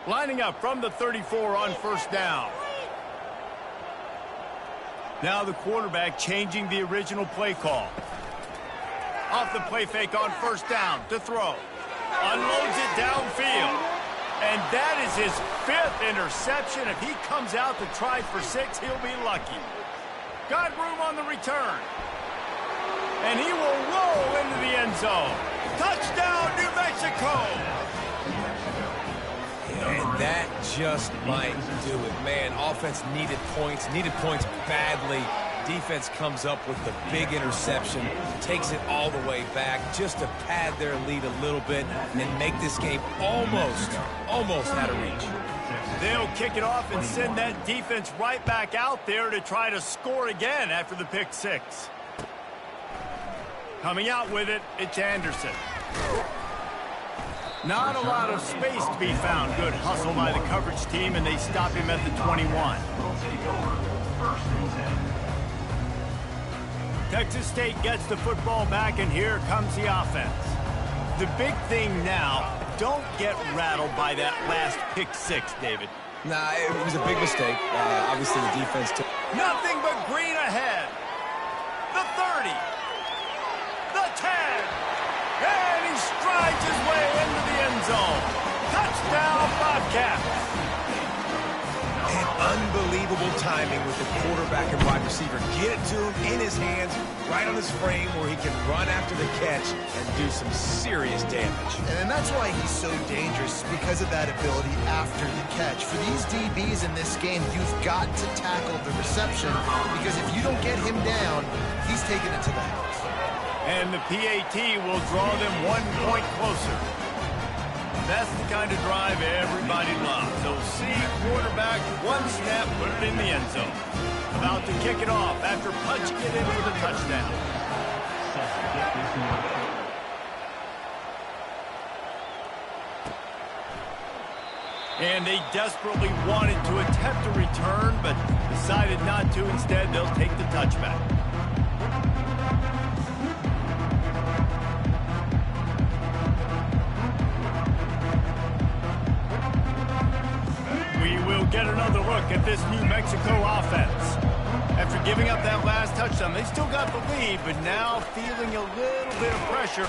Lining up from the 34 on first down. Now the quarterback changing the original play call. Off the play fake on first down to throw. Unloads it downfield. And that is his 5th interception. If he comes out to try for 6, he'll be lucky. Got room on the return. And he will roll into the end zone. Touchdown, New Mexico!
And that just might do it. Man, offense needed points badly. Defense comes up with the big interception, takes it all the way back just to pad their lead a little bit and make this game almost out of reach.
They'll kick it off and send that defense right back out there to try to score again after the pick 6. Coming out with it, it's Anderson. Not a lot of space to be found. Good hustle by the coverage team, and they stop him at the 21.
Will take over 1st and 10.
Texas State gets the football back, and here comes the offense. The big thing now, don't get rattled by that last pick 6, David.
Nah, it was a big mistake. Obviously, the defense took...
Nothing but green ahead. The 30. The 10. And he strides his way into the end zone. Touchdown, Bobcats.
And unbelievable timing with the quarterback and wide receiver. Get it to him in his hands, right on his frame where he can run after the catch and do some serious damage.
And that's why he's so dangerous, because of that ability after the catch. For these DBs in this game, you've got to tackle the reception, because if you don't get him down, he's taking it to the house.
And the PAT will draw them 1 point closer. That's the kind of drive everybody loves. So see quarterback, 1 snap, put it in the end zone. About to kick it off after punching it in for the touchdown. And they desperately wanted to attempt a return, but decided not to. Instead, they'll take the touchback. We will get another look at this New Mexico offense. After giving up that last touchdown, they still got the lead, but now feeling a little bit of pressure.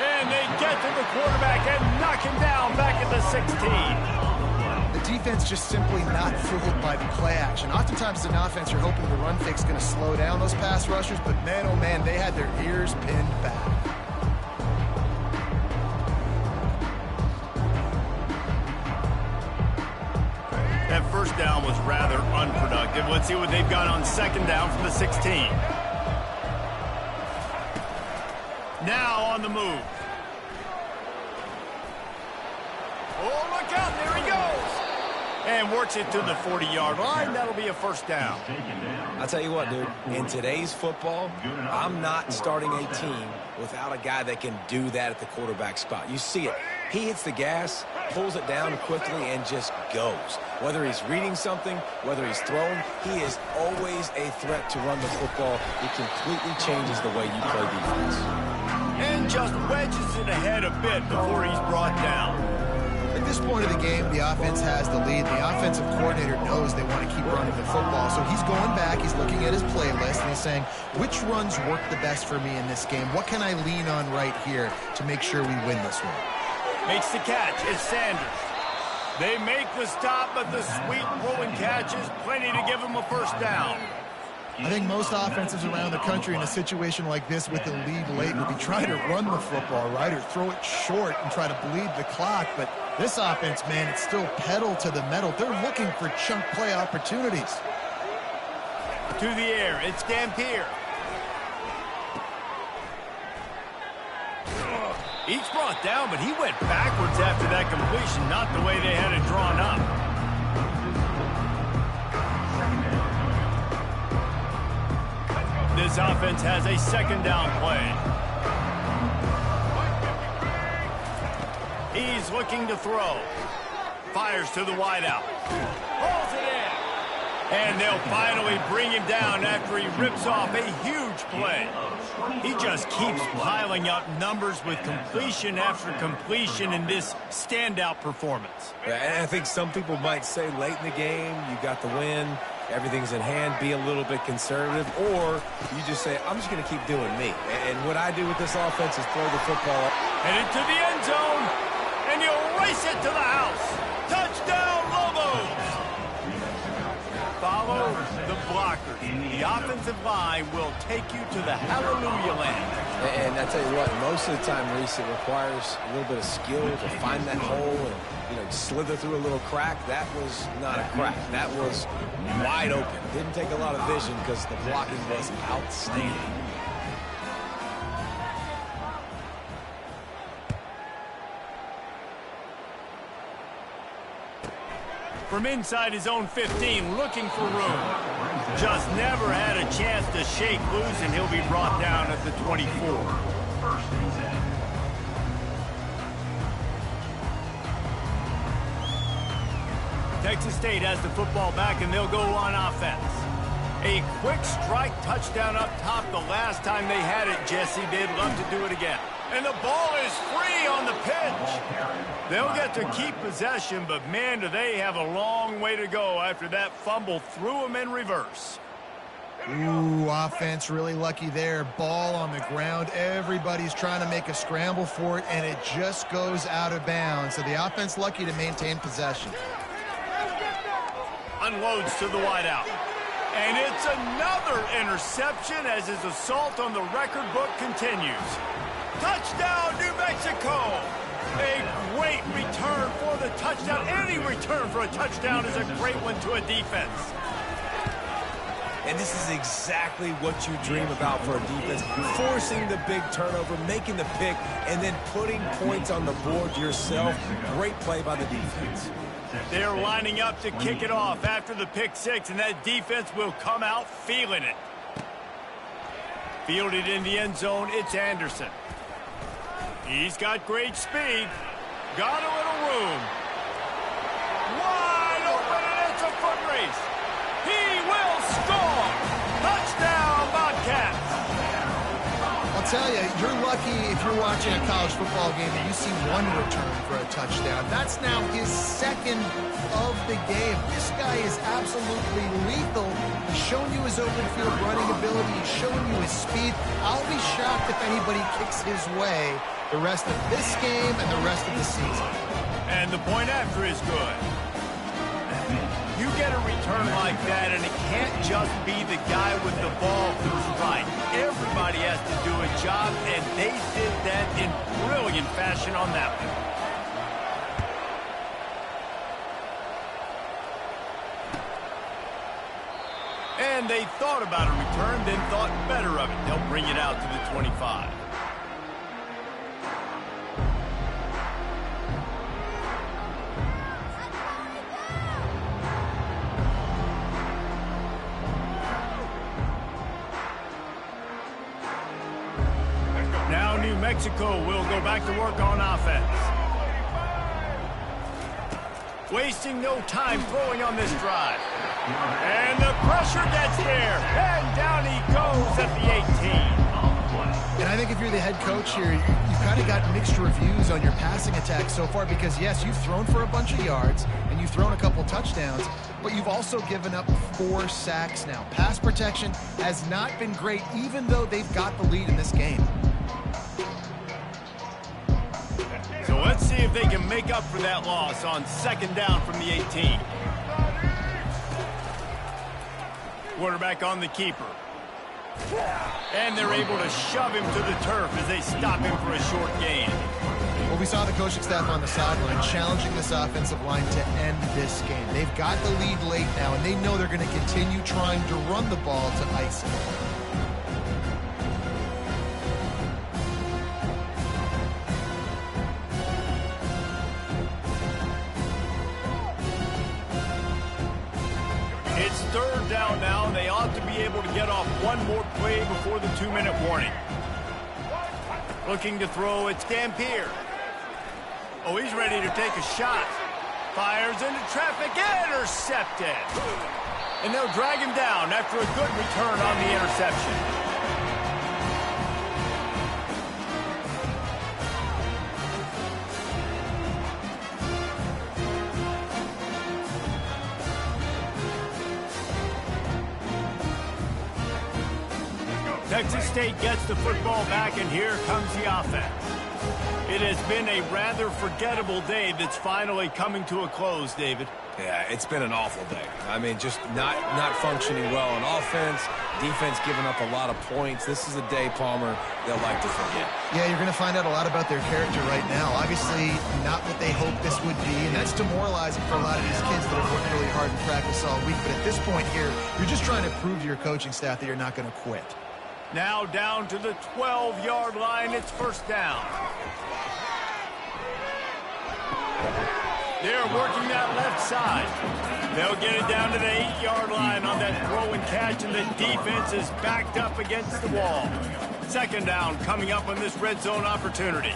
And they get to the quarterback and knock him down back at the 16.
The defense just simply not fooled by the play action. Oftentimes, as an offense, you're hoping the run fake's going to slow down those pass rushers, but man, oh man, they had their ears pinned back.
That first down was rather unproductive. Let's see what they've got on second down from the 16. Now on the move. Oh, look out, there he goes. And works it to the 40-yard line. That'll be a first down.
I'll tell you what, dude, in today's football, I'm not starting a team without a guy that can do that at the quarterback spot. You see it. He hits the gas, pulls it down quickly, and just goes. Whether he's reading something, whether he's throwing, he is always a threat to run the football. It completely changes the way you play defense.
And just wedges it ahead a bit before he's brought down.
At this point of the game, the offense has the lead. The offensive coordinator knows they want to keep running the football. So he's going back, he's looking at his playlist, and he's saying, which runs work the best for me in this game? What can I lean on right here to make sure we win this one?
Makes the catch. It's Sanders. They make the stop, but the sweet rolling catch is plenty to give him a first down.
I think most offenses around the country in a situation like this with the lead late would be trying to run the football, right, or throw it short and try to bleed the clock. But this offense, man, it's still pedal to the metal. They're looking for chunk play opportunities.
To the air, it's Dampier. Each brought down, but he went backwards after that completion, not the way they had it drawn up. This offense has a second down play. He's looking to throw. Fires to the wideout. Pulls it in. And they'll finally bring him down after he rips off a huge play. He just keeps piling up numbers with completion after completion in this standout performance.
And I think some people might say late in the game, you got the win, everything's in hand, be a little bit conservative, or you just say, I'm just going to keep doing me. And what I do with this offense is throw the football.
Headed to the end zone, and he'll race it to the house. Touchdown, Lobos! Follow the blockers. The offensive line will take you to the hallelujah land.
And I tell you what, most of the time, Reese, it requires a little bit of skill to find that hole and, slither through a little crack. That was not a crack. That was wide open. Didn't take a lot of vision because the blocking was outstanding.
From inside his own 15, looking for room. Just never had a chance to shake loose, and he'll be brought down at the 24. Texas State has the football back, and they'll go on offense. A quick strike touchdown up top the last time they had it. Jesse did love to do it again. And the ball is free on the pitch. They'll get to keep possession, but man, do they have a long way to go after that fumble threw them in reverse.
Ooh, offense really lucky there. Ball on the ground. Everybody's trying to make a scramble for it, and it just goes out of bounds. So the offense lucky to maintain possession.
Unloads to the wideout. And it's another interception as his assault on the record book continues. Touchdown, New Mexico! A great return for the touchdown. Any return for a touchdown is a great one to a defense.
And this is exactly what you dream about for a defense. Forcing the big turnover, making the pick, and then putting points on the board yourself. Great play by the defense.
They're lining up to kick it off after the pick six, and that defense will come out feeling it. Fielded in the end zone, it's Anderson. He's got great speed. Got a little room. carries. He will score. Touchdown, Bobcats.
I'll tell you, you're lucky if you're watching a college football game and you see one return for a touchdown. That's now his second of the game. This guy is absolutely lethal. He's shown you his open field running ability. He's shown you his speed. I'll be shocked if anybody kicks his way the rest of this game and the rest of the season.
And the point after is good. You get a return like that, and it can't just be the guy with the ball who's right. Everybody has to do a job, and they did that in brilliant fashion on that one. And they thought about a return, then thought better of it. They'll bring it out to the 25. Now New Mexico will go back to work on offense. Wasting no time throwing on this drive. And the pressure gets there. And down he goes at the 18.
And I think if you're the head coach here, you've kind of got mixed reviews on your passing attack so far because, yes, you've thrown for a bunch of yards and you've thrown a couple touchdowns, but you've also given up 4 sacks now. Pass protection has not been great, even though they've got the lead in this game.
So let's see if they can make up for that loss on second down from the 18. Quarterback on the keeper. And they're able to shove him to the turf as they stop him for a short gain.
Well, we saw the coaching staff on the sideline challenging this offensive line to end this game. They've got the lead late now, and they know they're going to continue trying to run the ball to ice it.
It's third down now, and they ought to be able to get off one more play before the 2-minute warning. Looking to throw, it's Dampier. Oh, he's ready to take a shot. Fires into traffic, intercepted. And they'll drag him down after a good return on the interception. Texas State gets the football back, and here comes the offense. It has been a rather forgettable day that's finally coming to a close, David.
Yeah, it's been an awful day. I mean, just not functioning well on offense, defense giving up a lot of points. This is a day, Palmer, they'll like to forget.
Yeah, you're going to find out a lot about their character right now. Obviously, not what they hoped this would be, and that's demoralizing for a lot of these kids that have worked really hard in practice all week. But at this point here, you're just trying to prove to your coaching staff that you're not going to quit.
Now down to the 12-yard line, it's first down. They're working that left side. They'll get it down to the 8-yard line on that throw and catch, and the defense is backed up against the wall. Second down coming up on this red zone opportunity.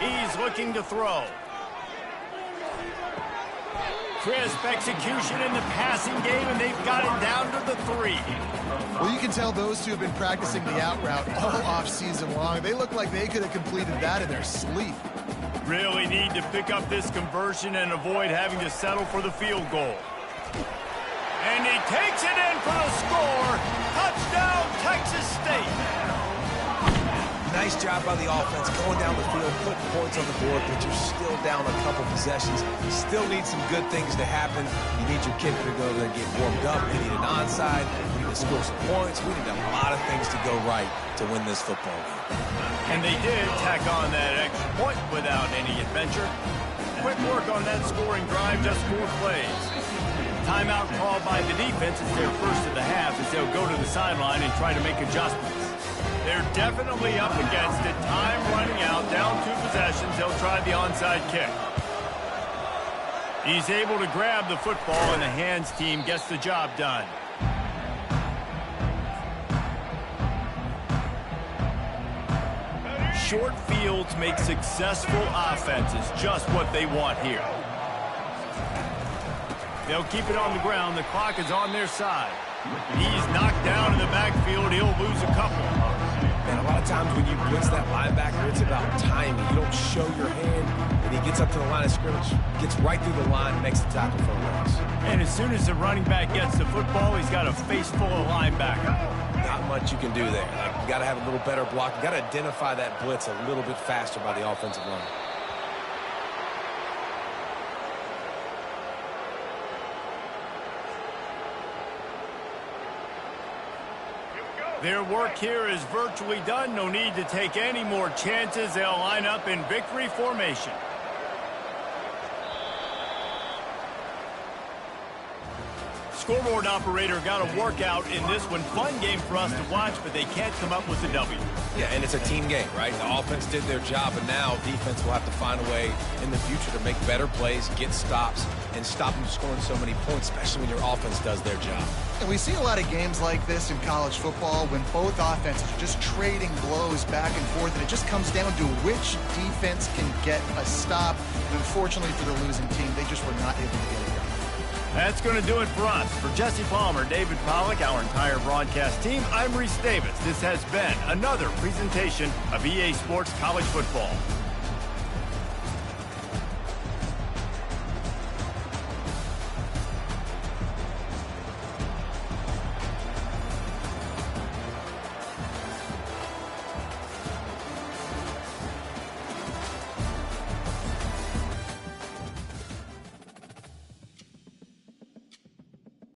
He's looking to throw. Crisp execution in the passing game, and they've got it down to the 3.
Well, you can tell those two have been practicing the out route all off-season long. They look like they could have completed that in their sleep.
Really need to pick up this conversion and avoid having to settle for the field goal. And he takes it in for the score. Touchdown, Texas State.
Nice job by the offense going down the field, putting points on the board, but you're still down a couple possessions. Still need some good things to happen. You need your kicker to go there and get warmed up. We need an onside. We need to score some points. We need a lot of things to go right to win this football game.
And they did tack on that extra point without any adventure. Quick work on that scoring drive, just 4 plays. Timeout called by the defense is their first of the half as they'll go to the sideline and try to make adjustments. They're definitely up against it. Time running out, down 2 possessions. They'll try the onside kick. He's able to grab the football, and the hands team gets the job done. Short fields make successful offenses just what they want here. They'll keep it on the ground. The clock is on their side. He's knocked down in the backfield. He'll lose a couple.
And a lot of times when you blitz that linebacker, it's about timing. You don't show your hand, and he gets up to the line of scrimmage, gets right through the line, makes the tackle for a loss.
And as soon as the running back gets the football, he's got a face full of linebacker.
Not much you can do there. Like, you got to have a little better block. You got to identify that blitz a little bit faster by the offensive line.
Their work here is virtually done. No need to take any more chances. They'll line up in victory formation. Scoreboard operator got a workout in this one. Fun game for us to watch, but they can't come up with a W.
Yeah, and it's a team game, right? The offense did their job, and now defense will have to find a way in the future to make better plays, get stops, and stop them scoring so many points, especially when your offense does their job.
And we see a lot of games like this in college football when both offenses are just trading blows back and forth, and it just comes down to which defense can get a stop. And unfortunately for the losing team, they just were not able to get it done.
That's going to do it for us. For Jesse Palmer, David Pollack, our entire broadcast team, I'm Reese Davis. This has been another presentation of EA Sports College Football.